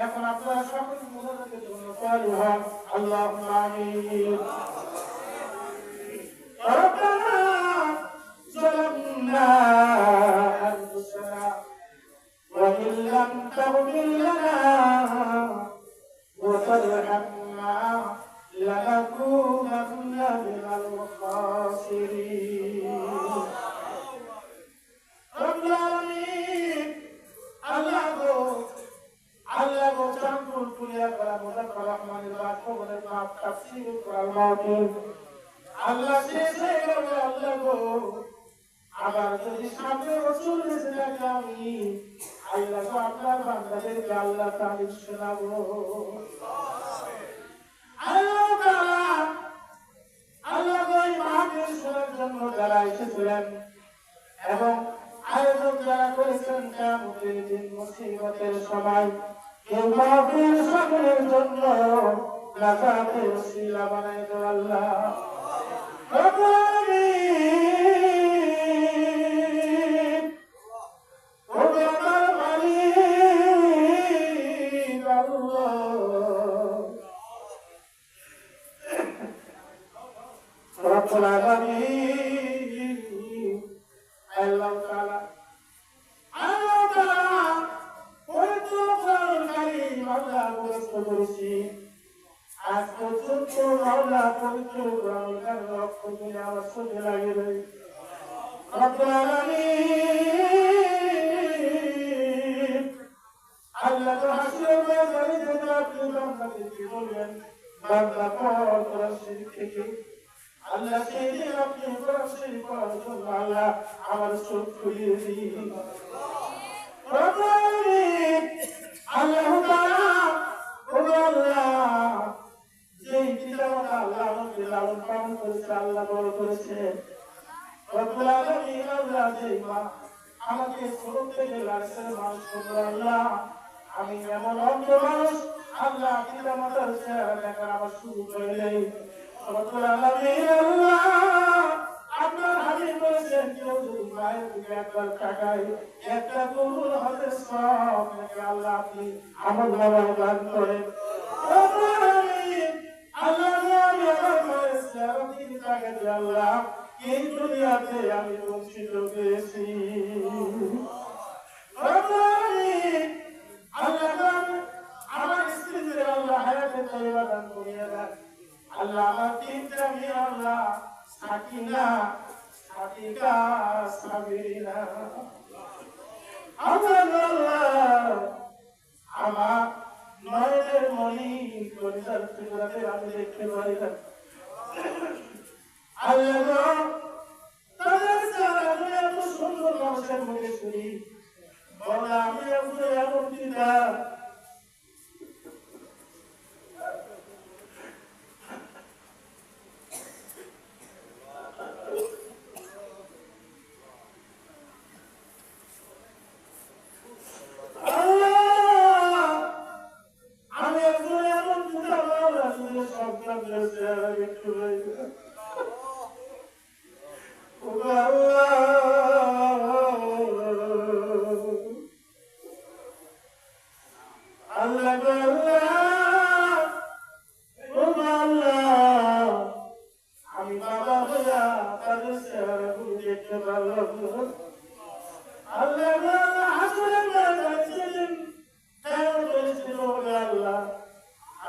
এখন আপনারা সকল মুনাজাতের জন্য তৈরি হন। আল্লাহুম্মা আমিন। রব্বানা যালামনা আনফুসানা ওয়া ইন লাম তাগফির লানা ওয়া তারহামনা লানাকুনান্না মিনাল খাসিরিন। রব্বুল আলামিন আল্লাহ গো চাঁদপুর কুলিয়া করা মুজাফফর রহমানের বাক্যবলের মাপ তাফসীর কোরআন মাহফিজ আল্লাহ শেষ হয়ে গেল। আল্লাহ গো আবার যদি সামনে বছর বেঁচে থাকে আমি আল্লাহ গো আপনার বান্দাদেরকে আল্লাহ তালিম শোনাবো। আল্লাহ গো এই মাহফিল শোনার জন্য যারা এসেছিলেন এবং আয়োজন যারা করেছেন কিয়ামতের দিন মুসিবতের সময় এই মাহফিল সকলের জন্য নাজাতের ওসিলা বানায় দাও আল্লাহ। রব্বুল আলামিন ও আমার মালিক আল্লাহ রব্বুল আলামিন আল্লাহ তাআলা আজ পর্যন্ত মাওলা পবিত্র কোরআনের লক্ষ্য দিয়ে আমার চোখে লাগে রই। রব্বুল আলামিন আল্লাহ তো হাসির ময়দানে যদি আপনি বান্দাদেরকে বলবেন বান্দা পর কোরআন শরীফ থেকে আল্লাহ সেই দিন আপনি কোরআন শরীফ পড়ার জন্য আল্লাহ আমার চোখ খুলিয়ে দিন। রব্বুল আলামিন আল্লাহ তাআলা যেই পিতামাতা আল্লাহ আমাকে লালন পালন করেছে আল্লাহ বড় করেছে। রব্বুল আলামিন আল্লাহ যেই মা আমাকে ছোট থেকে লালনের মানুষ করলো আল্লাহ আমি এমন অন্ধ মানুষ আল্লাহ পিতামাতার চেহারা দেখার আমার শুরু করে নেই। রব্বুল আলামিন আল্লাহ আপনার হাবিব বলেছেন কেউ যদি মায়ের দিকে একবার তাকায় একটা কবুল হবে সব নাকি আল্লাহ আপনি আমল নামায় দান করেন। রব্বুল আলামিন আল্লাহ আমি আমার মায়ের চেহারা দিকে তাকাতে আল্লাহ এই দুনিয়াতে আমি বঞ্চিত হয়েছি। রব্বুল আলামিন আল্লাহ আমার স্ত্রীদের আল্লাহ হায়াতে তৈবা দান করিয়ে দেন। আল্লাহ আমার তিনটা মেয়ে আল্লাহ সাকিনা সাকিকা সাবিরিনা আমার নয়নের মনি কলিজার টুকরাতে আমি দেখতে পারি না আল্লাহ তাদের আমি এত সুন্দর মানুষের মুখে শুনি বলা আমি এমন দিনা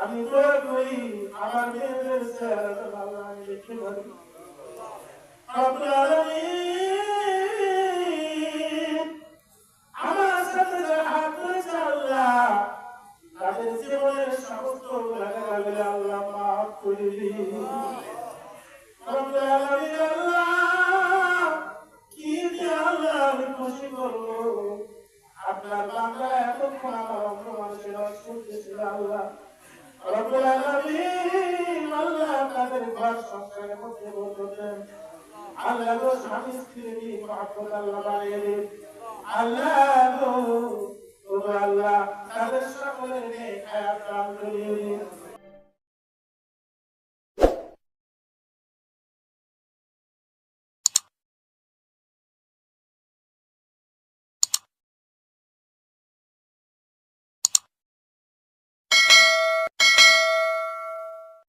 আমি দোয়া করি আমার মেয়েদের চেহারাটা ভালো আমি দেখতে পারি। রব্বুল আলামিন আমার সাথে যারা হাত ধরেছে আল্লাহ তাদের জীবনের সমস্ত গুনাহগুলো আল্লাহ মাফ করে দিন। রব্বুল আলামিন আল্লাহ কি দিয়ে আল্লাহ আমি খুশি করবো আপনার বান্দা এতক্ষণ আমার অন্য মানুষের শুনতেছিল আল্লাহ। রব্বুল আলামিন আল্লাহ তাদের ঘর সংসারের মধ্যে বলতেন আল্লাহ গো স্বামী স্ত্রীর মহব্বত আল্লাহ বাড়িয়ে দিন। আল্লাহ গো আল্লাহ তাদের সকলের নেক হায়াত দান করিয়ে দিন।